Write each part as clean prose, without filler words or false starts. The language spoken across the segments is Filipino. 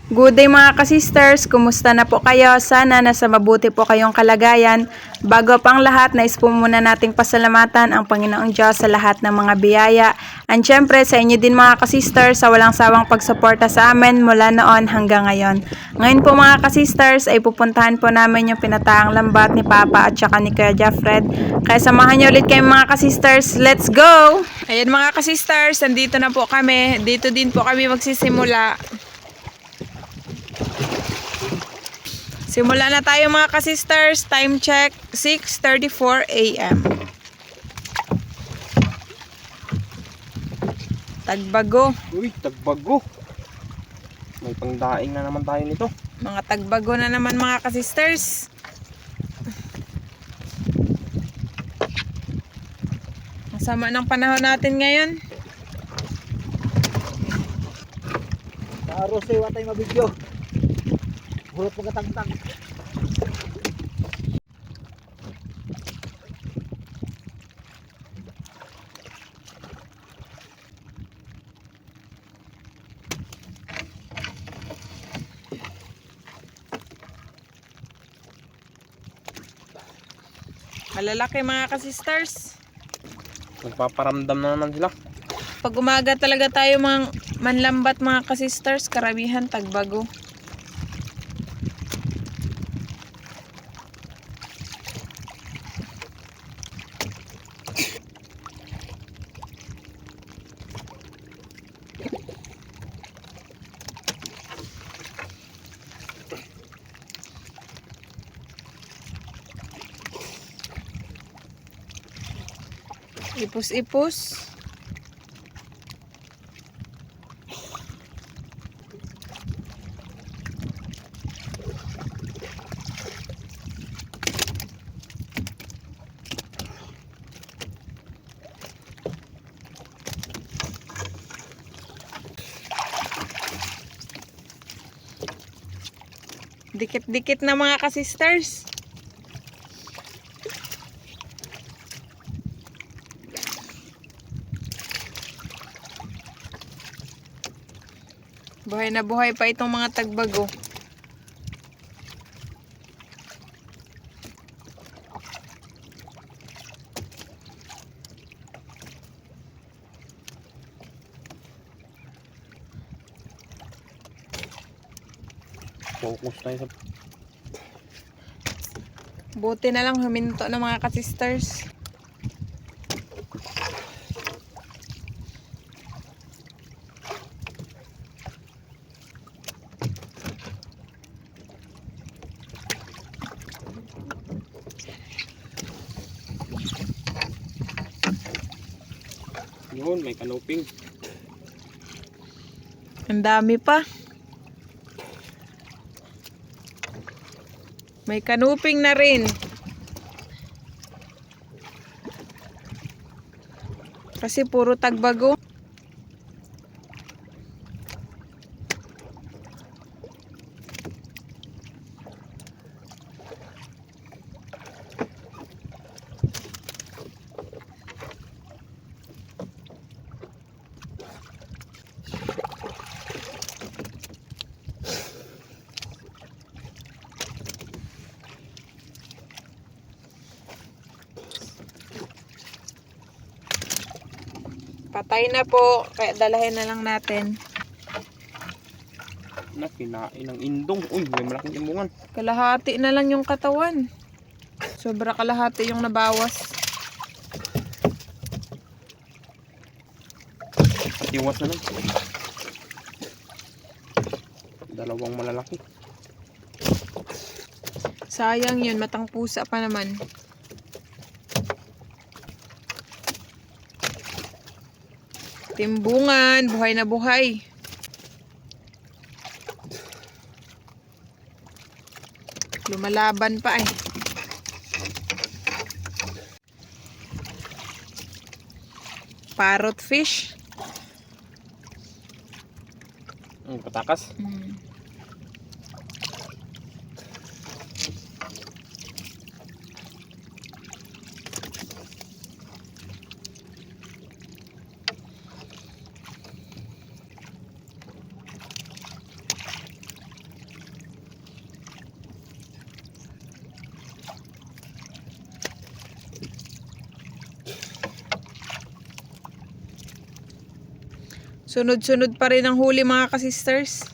Good day mga kasisters, kumusta na po kayo? Sana nasa mabuti po kayong kalagayan. Bago pang lahat, nais po muna nating pasalamatan ang Panginoong Diyos sa lahat ng mga biyaya. And syempre sa inyo din mga kasisters sa walang sawang pagsuporta sa amin mula noon hanggang ngayon. Ngayon po mga kasisters ay pupuntahan po namin yung pinataang lambat ni Papa at saka ni Kuya Jeffred. Kaya samahan niyo ulit kayo mga kasisters, let's go! Ayan mga kasisters, nandito na po kami. Dito din po kami magsisimula. Simula na tayo mga kasisters. Time check, 6:34 AM. Tagbago. Uy, tagbago. May pangdaing na naman tayo nito. Mga tagbago na naman mga kasisters. Ang sama ng panahon natin ngayon. Sa aros ay watay mabidyo. Hulot pagkatangtang. Malalaki mga kasisters. Nagpaparamdam na naman sila. Pag umaga talaga tayo mga manlambat mga kasisters, karamihan tagbago. Ipus-ipus. Dikit-dikit na mga kasisters. Buhay na buhay pa itong mga tagbago. Focus tayo sa... Buti na lang huminto ng mga kasisters. Yun, may kanuping. Ang dami pa. May kanuping na rin. Kasi puro tagbago. Patay na po, kaya dalahin na lang natin. Na, kinain ng indong. Uy, may malaking imbungan. Kalahati na lang yung katawan. Sobra kalahati yung nabawas. Patiwas na lang. Dalawang malalaki. Sayang yun, matang pusa pa naman. Timbungan, buhay na buhay. Lumalaban pa eh. Parrot fish. Ang patakas. Sunod-sunod pa rin ang huli mga ka-sisters.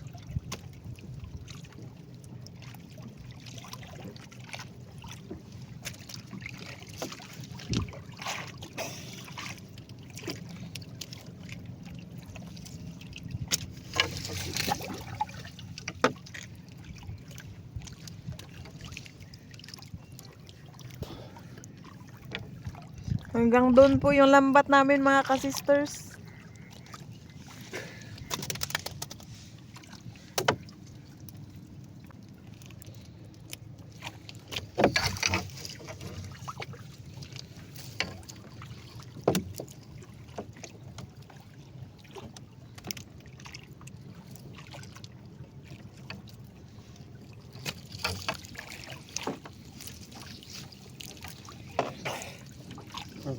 Hanggang doon po yung lambat namin mga ka-sisters.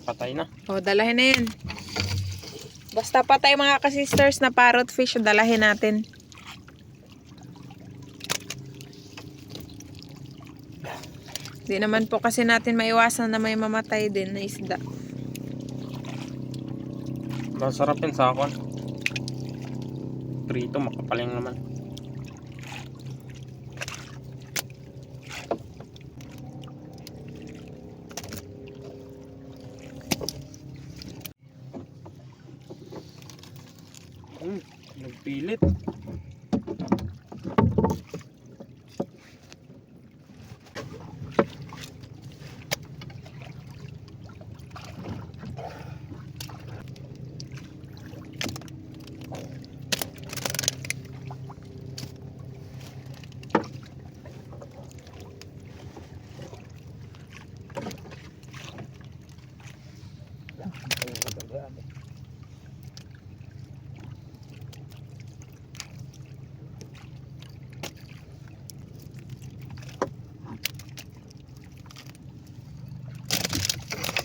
Patay na. O, dalahin na yan. Basta patay mga ka-sisters na parrot fish, dalahin natin. Di naman po kasi natin maiwasan na may mamatay din na isda. Masarap yun sa akon. Prito, makapaling naman. Nagpilit.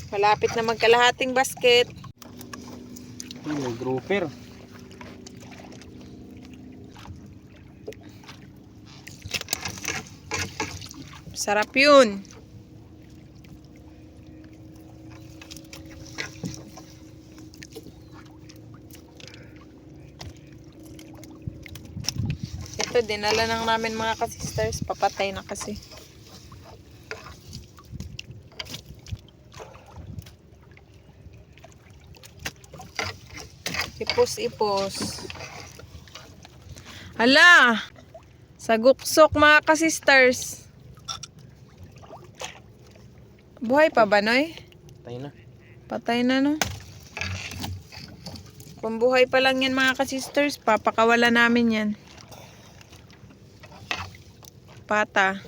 Malapit na magkalahating basket. May grouper. Sarap yun. Ito, dinala lang namin mga ka-sisters. Papatay na kasi. Ipos-ipos. Hala! Saguksok mga ka-sisters. Buhay pa ba, Noy? Patay na. Patay na, no? Kung buhay pa lang yan mga ka-sisters, papakawala namin yan. Pata.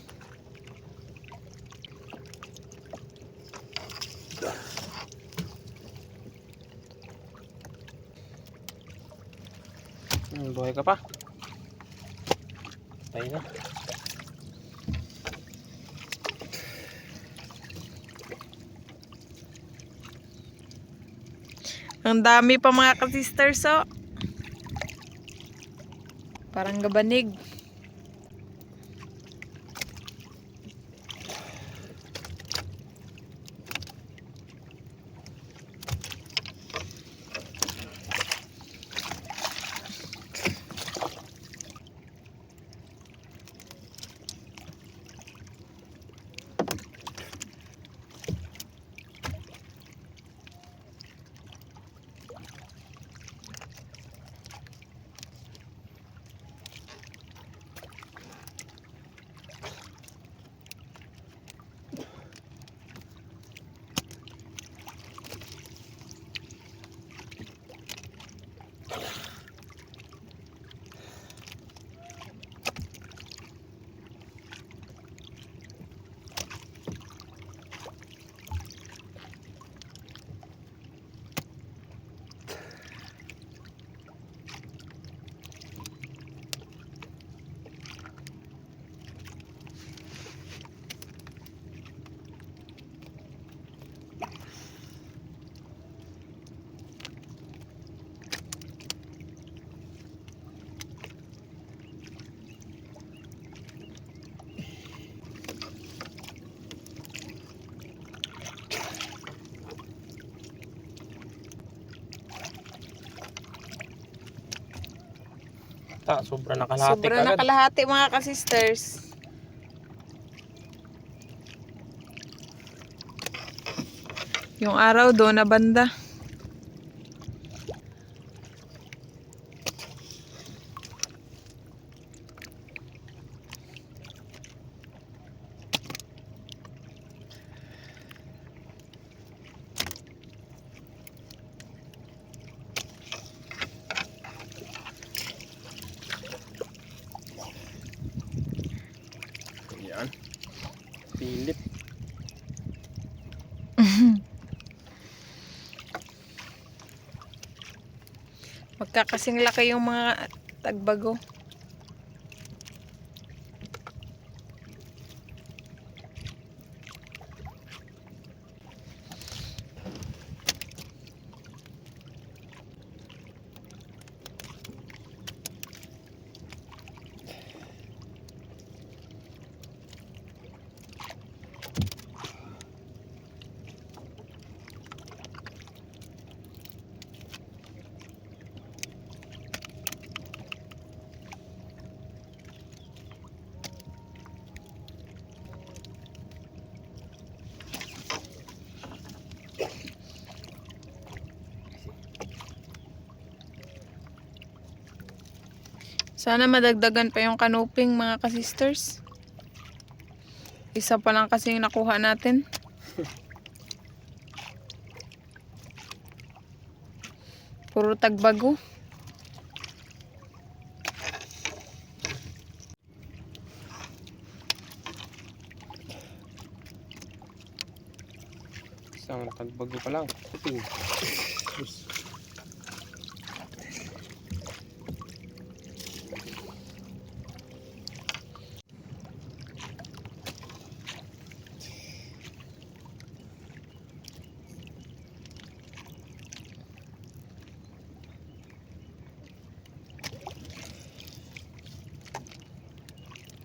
Buhay ka pa. Patay na. Ang dami pa mga ka-sisters, oh. Parang gabanig. yata. Sobra nakalahati Sobra agad. nakalahati mga ka-sisters. Yung araw doon na banda. Yan. Pilip. Magkakasing laki yung mga tagbago. Sana madagdagan pa yung kanuping mga ka-sisters. Isa pa lang kasi yung nakuha natin. Puro tagbago. Isang tagbago pa lang. Kuping.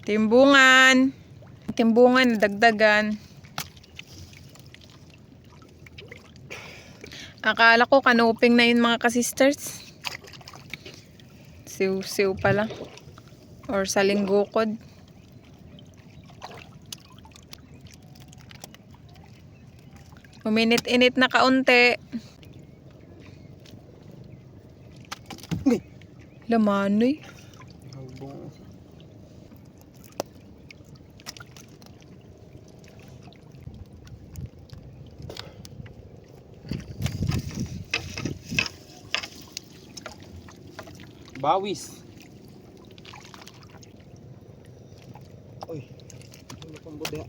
Timbungan. Timbungan, dagdagan. Akala ko kanuping na yun mga ka-sisters. Siw-siw pala. Or salinggukod. Uminit-init na kaunti. Lamanoy. Hambong. Bawis. Uy, ano pang budya?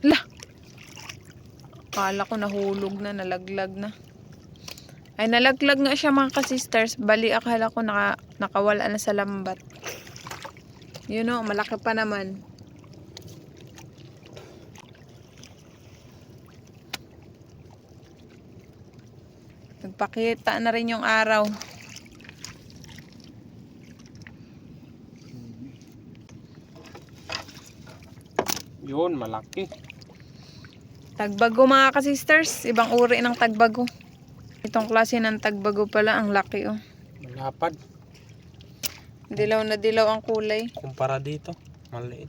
Lah. Akala ko nahulog na, nalaglag na. Ay, nalaglag nga siya mga ka-sisters. Bali, akala ko nakawala na sa lambat. Yun o, malaki pa naman. Nagpakita na rin yung araw. Yun, malaki. Tagbago mga ka-sisters. Ibang uri ng tagbago. Itong klase ng tagbago pala, ang laki oh. Malapad. Dilaw na dilaw ang kulay. Kumpara dito, maliit.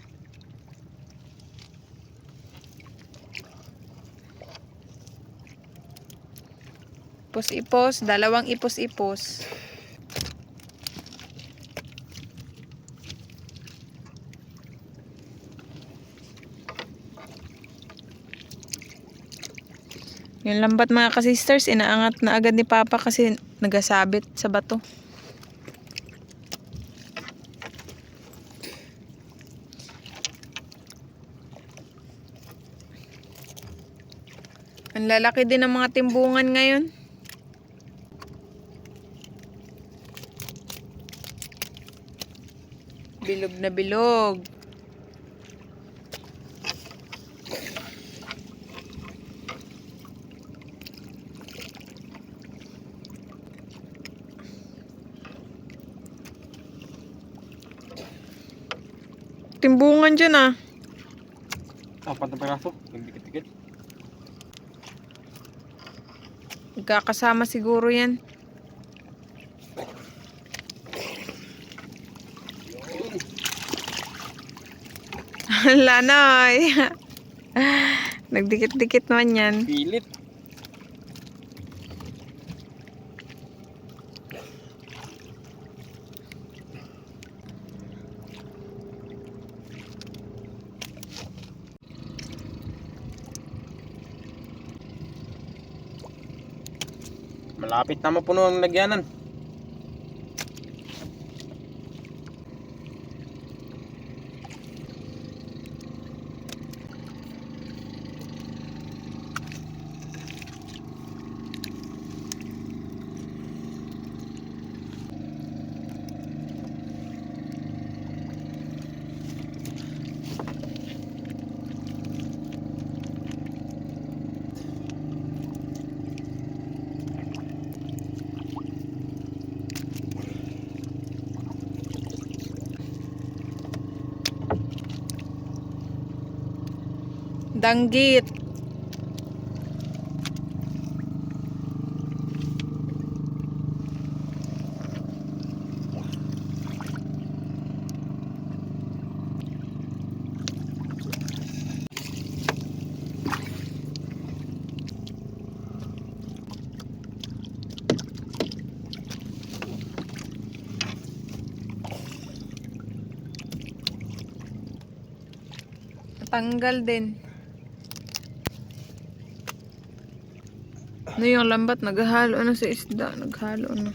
Ipos-ipos, dalawang ipos-ipos. Yung lambat mga ka-sisters, inaangat na agad ni Papa kasi nagasabit sa bato. Ang lalaki din ng mga timbungan ngayon. Bilog na bilog. Timbungan dyan ah. Up. 4 na piraso. Nagdikit-dikit. Magkakasama siguro yan. Lanay. Nagdikit-dikit naman yan. Pilit. Malapit na mapuno ang lagyanan. Danggit. Tanggal din. Ano yung lambat? Naghahalo na sa isda. Naghalo na.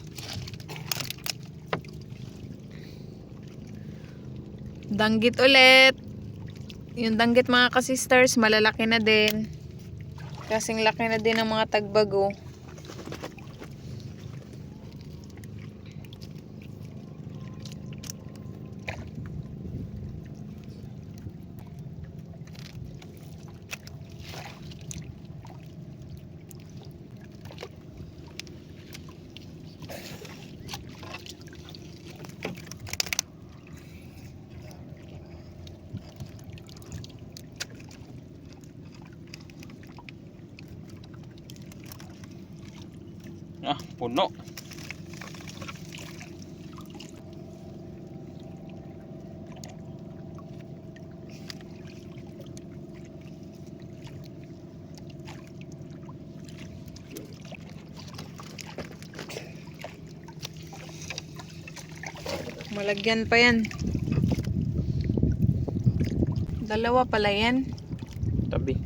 Danggit ulit. Yung danggit mga kasisters, malalaki na din. Kasing laki na din ng mga tagbago. Ah, puno. Malagyan pa yan. Dalawa pala yan. Tabi.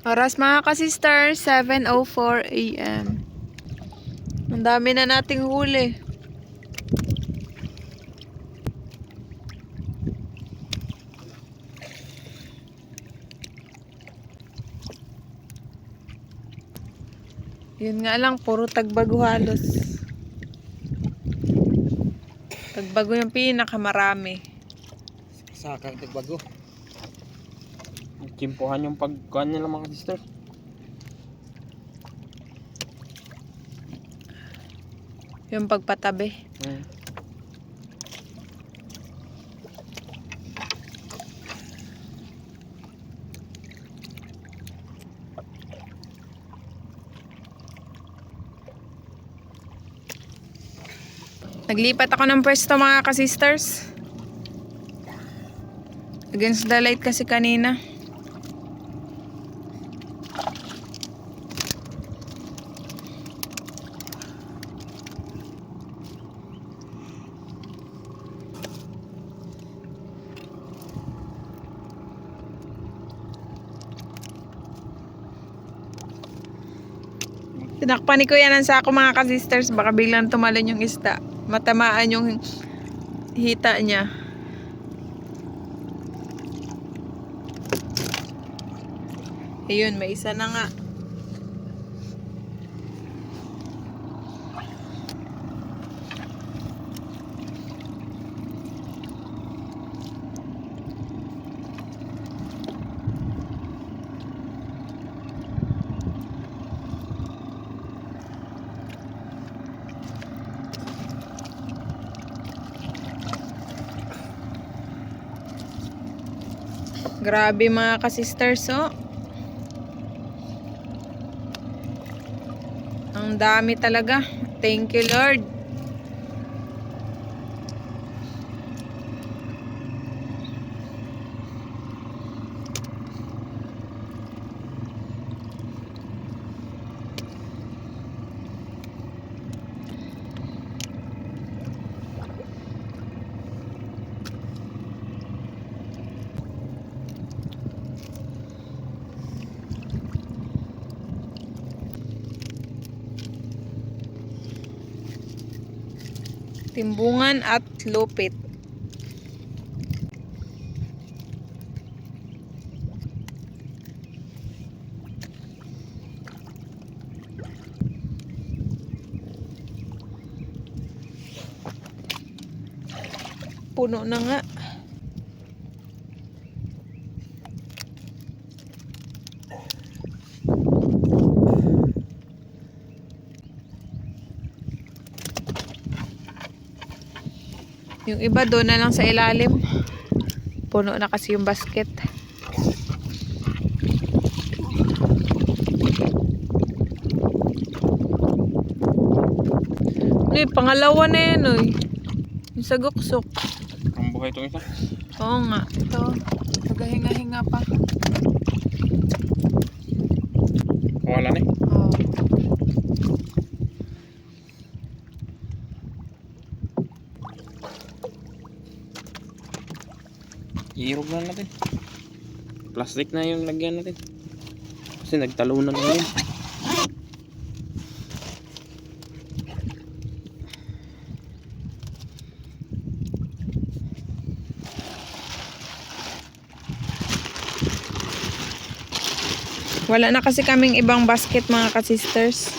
Oras mga ka-sister, 7:04 AM. Ang dami na nating huli. Yun nga lang, puro tagbago halos. Tagbago yung pinakamarami. Sakang tagbago. Kimpuhan yung pagkuhan nila mga sister. Yung pagpatabi. Naglipat ako ng pwesto mga ka-sisters. Against the light kasi kanina. Tinakpan ni Kuya ng sako mga ka-sisters. Baka biglang tumalon yung isda. Matamaan yung hita niya. Ayun, may isa na nga. Grabe mga ka-sisters, oh. Ang dami talaga. Thank you, Lord. Timbungan at lupit. Puno na nga. Yung iba doon na lang sa ilalim. Puno na kasi yung basket. Pangalawa na yan, oy. Yung sa guksok. Ang buhay itong isa. Oo nga. Ito. Nagahinga-hinga pa. Wala na eh. Oo. Iirog na natin. Plastic na yung lagyan natin. Kasi nagtalunan na yun. Wala na kasi kaming ibang basket mga ka-sisters.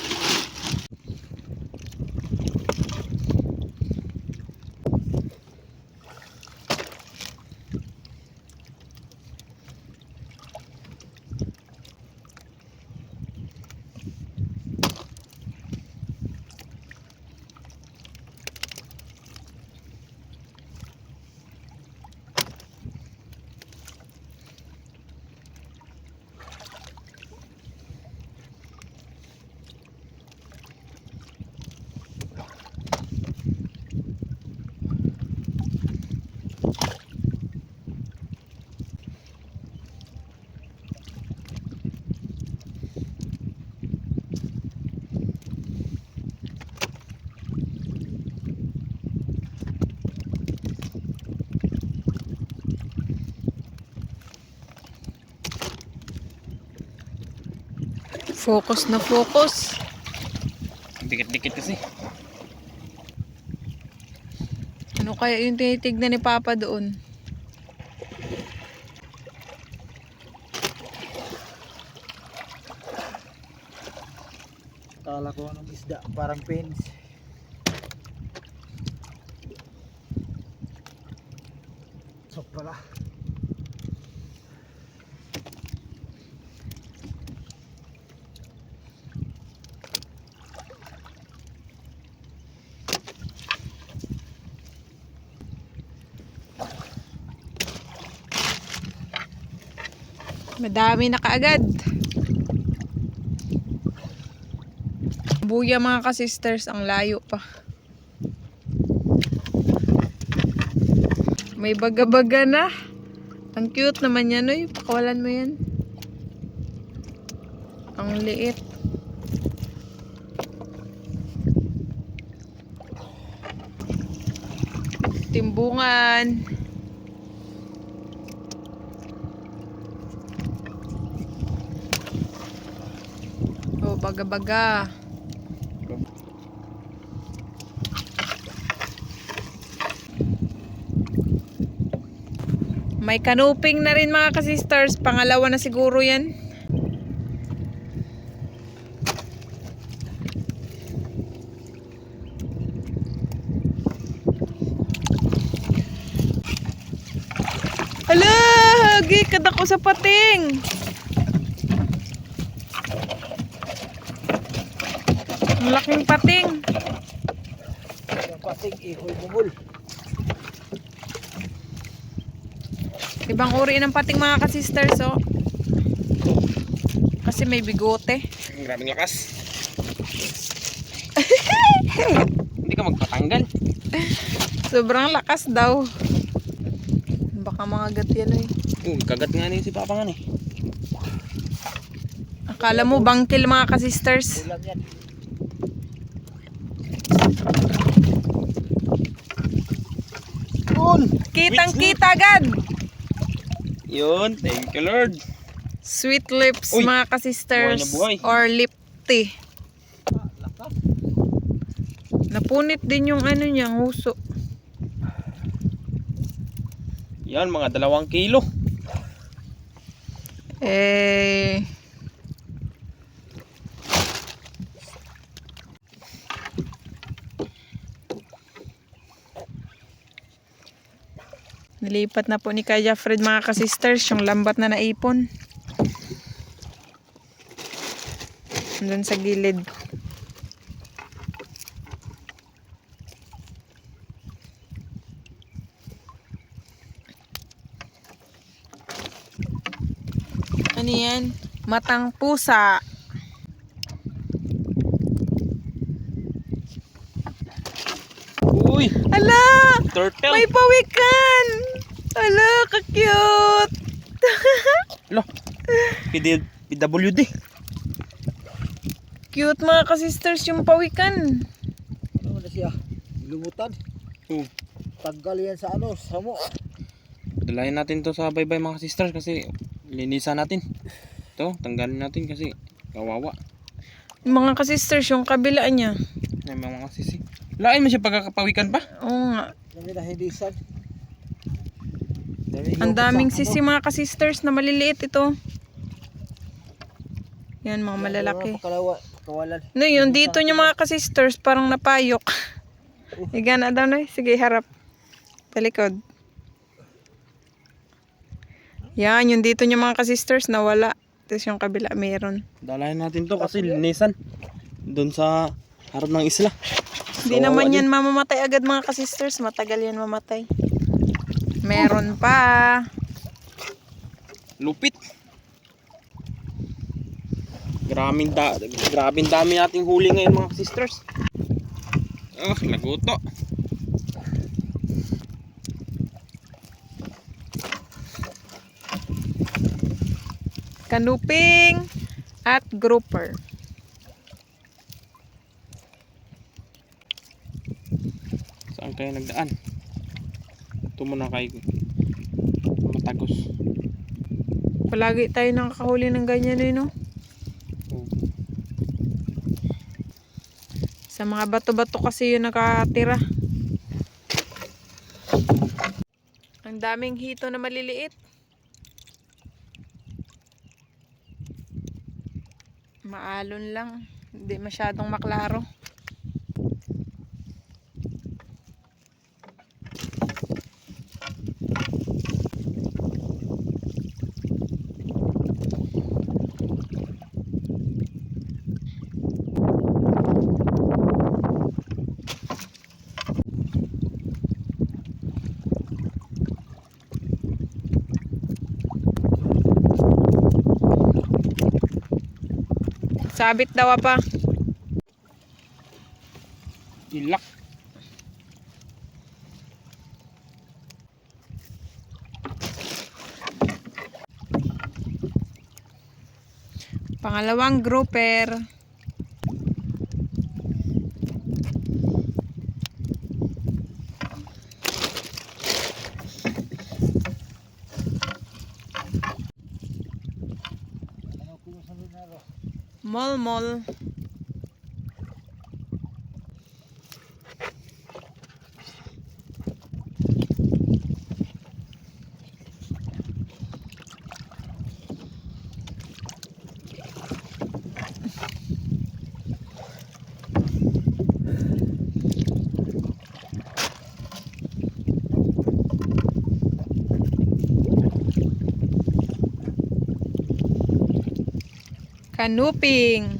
Focus na focus. Dikit-dikit kasi. Ano kaya yung tinitignan ni Papa doon? Kala ko ng isda, parang pins. Sok pala. Madami na kaagad. Buya mga ka-sisters, ang layo pa. May baga-baga na. Ang cute naman yan, oy. Pakawalan mo yan. Ang liit. Timbungan. Oh, baga-baga. May canoping na rin mga ka-sisters. Pangalawa na siguro yan. Hala! Hagi! Kada ko sa pating! Ang laking pating! Yung pating ihol bumul. Ibang uri ng pating mga ka-sisters, oh. Kasi may bigote. Grabing lakas. Hindi ka magpatanggal. Sobrang lakas daw. Baka mga gat yan eh. Kagat nga niya si Papa nga eh. Akala mo bangkil mga ka-sisters. Ulam yan. Kitang kita agad. Yun, thank you Lord. Sweet lips Uy, mga ka-sisters. buhay na buhay. Or lip tea. Napunit din yung ano niya, nguso. Yan, mga 2 kilo. Eh... Nilipat na po ni Kaya Fred mga ka-sisters yung lambat na naipon. Doon sa gilid. Ano yan? Matang pusa. Uy, Ala! turtle. May pawikan! Ala, ka-cute! Lo, PWD. Cute mga ka-sisters yung pawikan. Ano na siya? Lumutan. Tanggal yan sa ano, samo. Dalayan natin to sa baybay mga sisters kasi linisan natin. Ito, tanggalin natin kasi kawawa. Mga ka-sisters yung kabila niya. May mga sisi. Lain mo siya pagkakapawikan pa. Oo nga. Dami na hindisan. Ang daming sisi mga ka-sisters na maliliit ito. Yan mga malalaki. Kawalan. No, yun dito niya mga ka-sisters parang napayok. Igana daw na. Sige, harap. Talikod. Yan, yung dito niya mga ka-sisters nawala. Tapos yung kabila meron. Dalayan natin to kasi linisan. Doon sa harap ng isla. Hindi Kawawa naman din. yan mamamatay agad mga ka-sisters. Matagal yan mamatay. Meron pa. Lupit. Grabing dami nating huli ngayon mga sisters. Oh, laguto. Kanuping at grouper. Saan kayo nagdaan? Ito muna kay matagos. Palagi tayo nakakahuli ng ganyan eh, no? Sa mga bato-bato kasi yun nakatira. Ang daming hito na maliliit. Maalon lang. Hindi masyadong maklaro. Sabit daw pa. Ilak. Pangalawang grouper. Mol. Kanuping.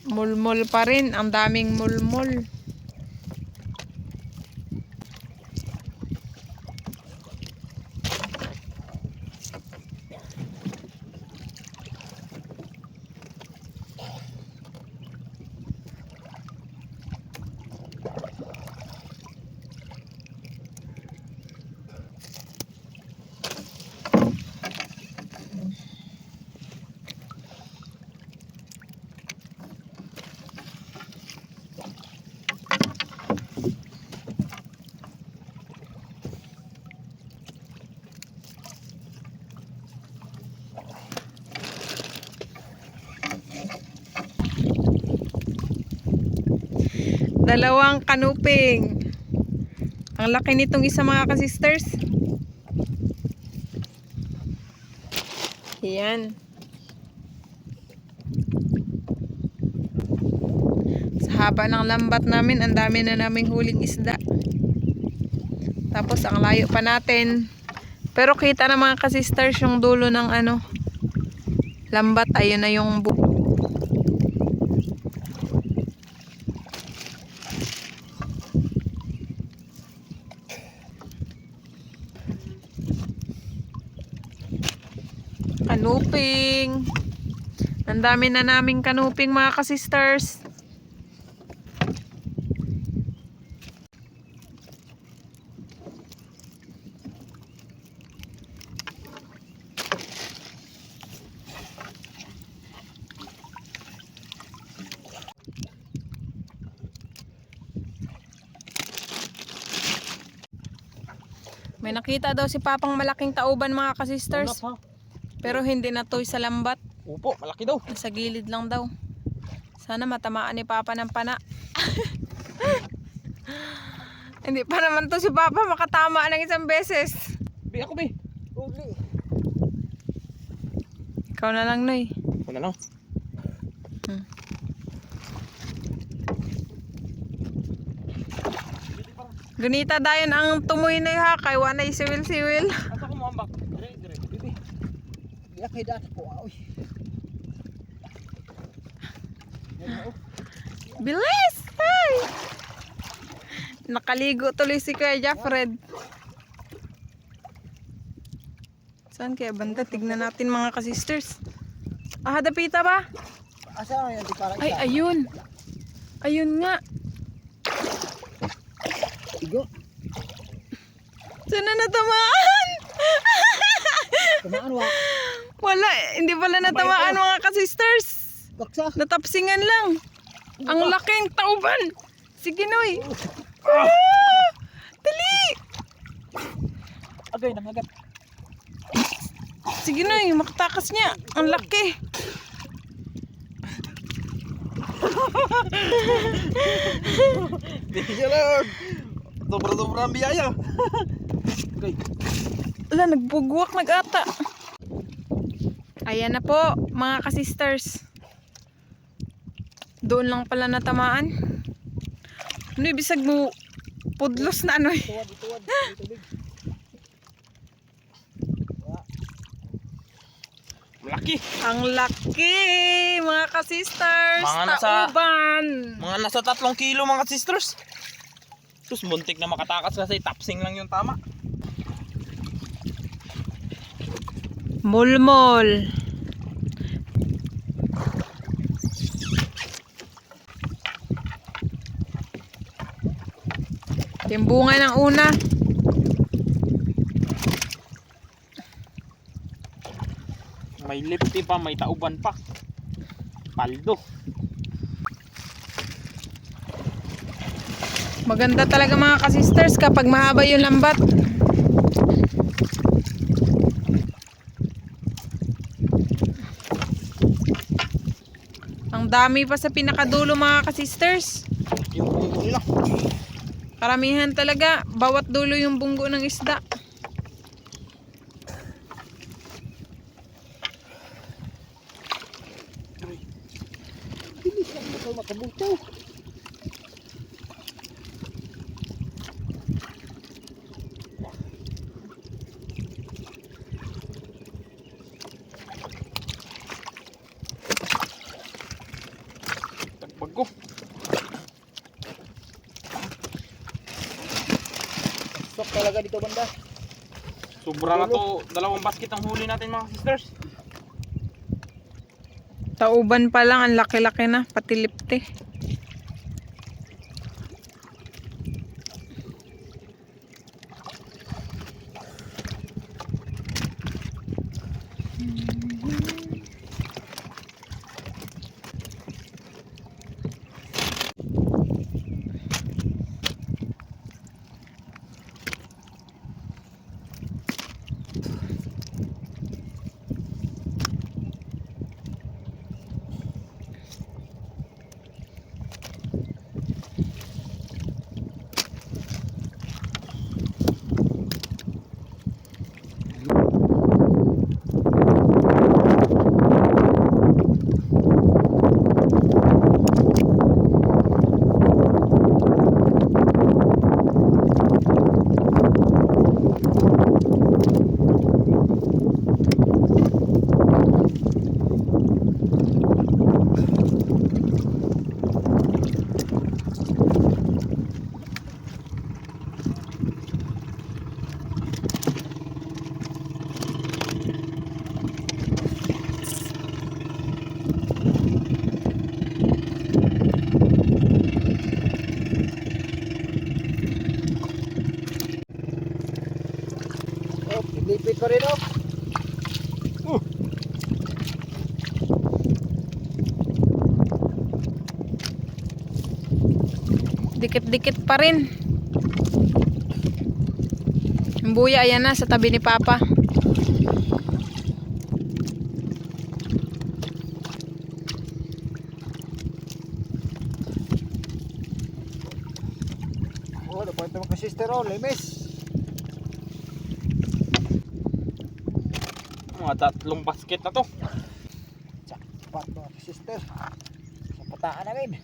Mulmul pa rin. Ang daming mulmul. Dalawang kanuping. Ang laki nitong isa mga ka-sisters. Yan. Sa haba ng lambat namin, ang dami na naming huling isda. Tapos ang layo pa natin. Pero kita na mga ka-sisters yung dulo ng lambat. Ayun na yung kanuping. Ang dami na naming kanuping mga ka-sisters. May nakita daw si Papang malaking tauban mga ka-sisters. Pero hindi na toy sa lambat. Opo, malaki daw. Nasa gilid lang daw. Sana matamaan ni Papa ng pana. Hindi pa naman to si Papa makatama ng isang beses. Bi, ako bi. Uli. Ikaw na lang, Noy. Ako na lang. Gunita dayon ang tumoy na ha. Kay wanay siwil-siwil. Asa ko mo ambak? Dire. Bibi. Di kay dati po. Uy. Bilis! Ay! Nakaligo tuloy si Kuya Jaffred. Saan kaya banda? Tignan natin mga ka-sisters. Ah, dapita ba? Asa na yan di para Ay, isa. ayun. Ayun nga. Igo. Saan na natamaan? Tumaan wa. Wala, hindi pala natamaan mga ka-sisters. Baksa. Natapsingan lang. Ang laking tauban. Sige, Noy. Dali. Agay nang agad. Sige, Noy. Makatakas niya. Ang laki. Bigyan lang. Sobra-sobra ang biyaya. Okay. Wala, nagbugwak, nag-ata. Ayan na po, mga ka-sisters. Doon lang pala natamaan. Ano, ibisag mo pudlos na ano eh. Tuwad. Tubig. Malaki. Ang laki, mga ka-sisters. Mga nasa- Tauban. Mga nasa 3 kilo mga sisters. Tapos muntik na makatakas kasi tapsing lang yung tama. Mulmol. Yung bunga ng una. May lifty pa, may tauban pa. Paldo. Maganda talaga mga ka-sisters kapag mahaba yung lambat. Ang dami pa sa pinakadulo mga ka-sisters. Yung bunggo nila. Karamihan talaga, bawat dulo yung bunggo ng isda. Bilis lang mo makabutaw. ko. Sok talaga dito banda. Sobra na to. 2 basket ang huli natin mga sisters. Tauban pa lang, ang laki-laki na, pati lipte. Oh, lipit pa rin oh. Dikit-dikit pa rin. Ang buya, ayan na, sa tabi ni Papa. Oh, dapat ito sister oh, limis. Mga 3 basket na to. Dapat mga sister. Sa pataan namin.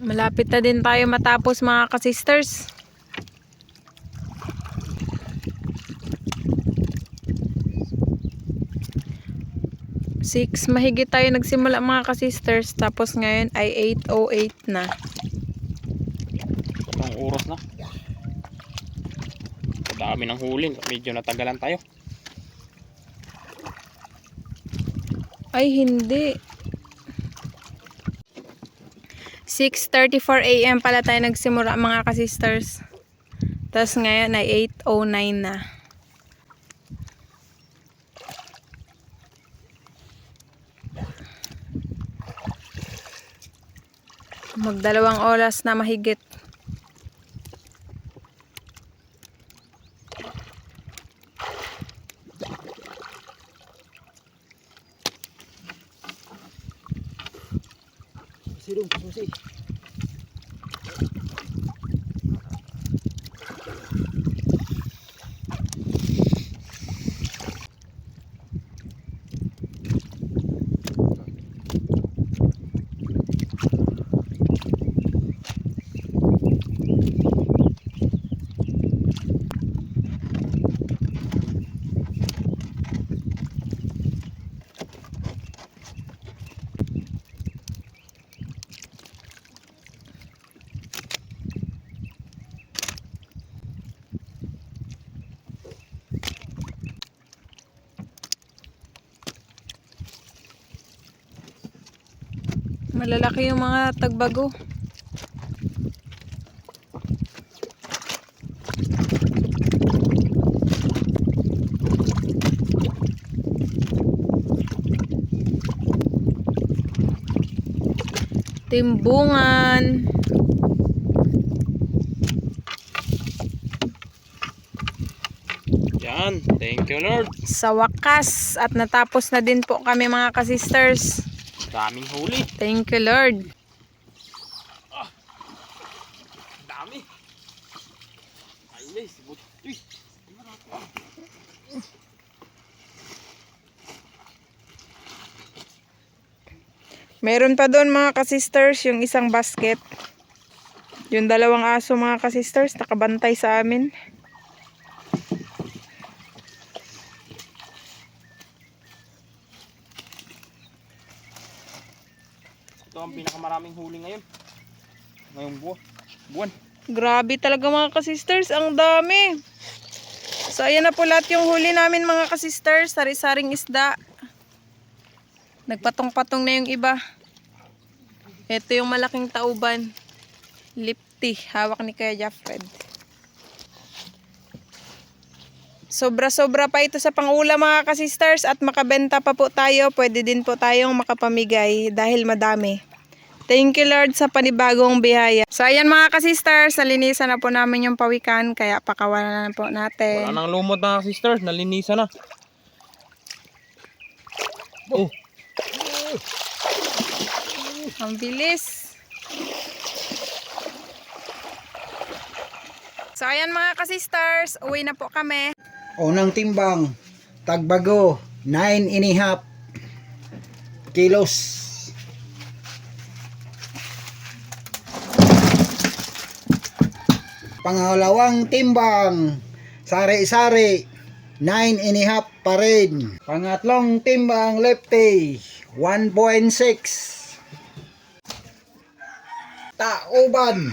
Malapit na din tayo matapos mga ka-sisters. 6 mahigit tayo nagsimula mga ka-sisters. Tapos ngayon ay 8:08 na. Ang oras na. Dami ng huli. Medyo natagalan tayo. Ay hindi. 6:34 AM pala tayo nagsimula mga ka-sisters. Tapos ngayon ay 8:09 na. Magdalawang oras na mahigit. Silong susi. Malalaki yung mga tagbago. Timbungan. Yan. Thank you, Lord. Sa wakas, at natapos na din po kami mga ka-sisters. Daming huli. Thank you, Lord. Dami. Ay, sibot. Uy. Meron pa doon mga ka-sisters, yung isang basket. Yung dalawang aso mga ka-sisters, nakabantay sa amin. Ito ang pinakamaraming huli ngayon. Ngayong buwan. Grabe talaga mga ka-sisters, ang dami. So ayan na po lahat yung huli namin mga ka-sisters, sari-saring isda. Nagpatong-patong na yung iba. Ito yung malaking tauban. Lipty, hawak ni Kuya Jaffred. Sobra-sobra pa ito sa pangulam mga ka-sisters, at makabenta pa po tayo. Pwede din po tayong makapamigay dahil madami. Thank you Lord sa panibagong biyaya. So ayan mga ka-sisters, nalinisan na po namin yung pawikan, kaya pakawalan na po natin. Wala nang lumot na sisters. Nalinisan na. Oh. Ang bilis. So ayan mga ka-sisters, uwi na po kami. Unang timbang, tagbago, 9.5 kilos. Pangalawang timbang, sari-sari, 9.5 pa rin. Pangatlong timbang, lefty, 1.6. Tauban,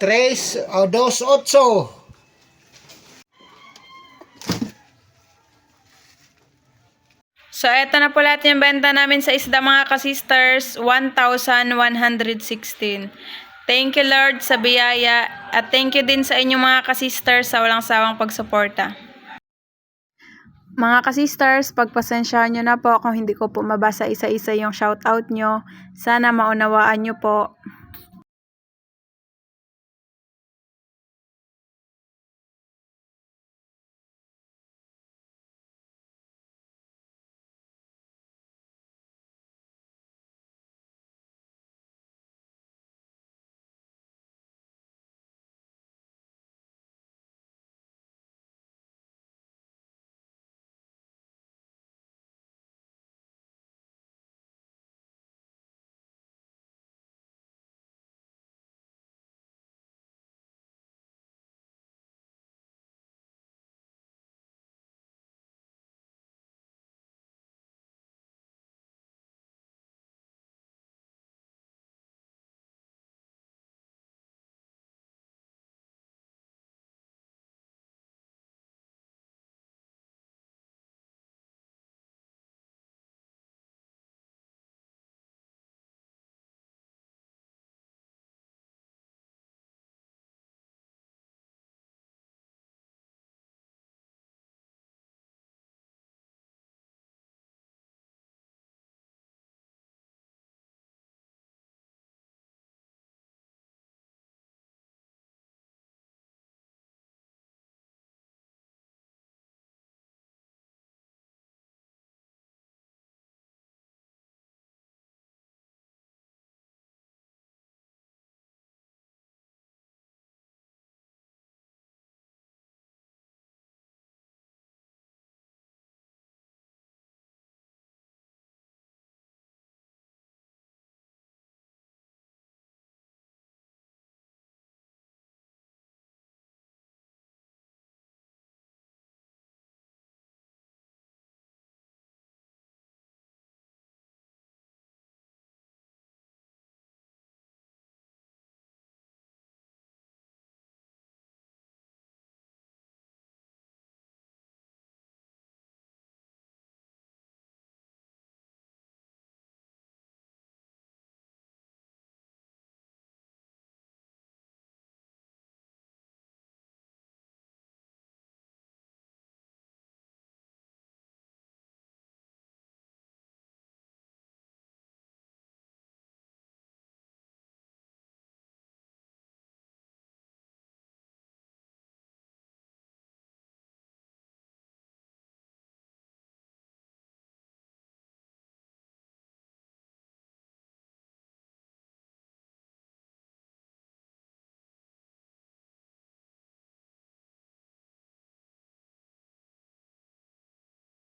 2.8. So eto na po lahat yung benta namin sa isda mga ka-sisters, 1,116. Thank you Lord sa biyaya, at thank you din sa inyong mga ka-sisters sa walang sawang pagsuporta. Mga ka-sisters, pagpasensyahan nyo na po kung hindi ko po mabasa isa-isa yung shoutout nyo. Sana maunawaan nyo po.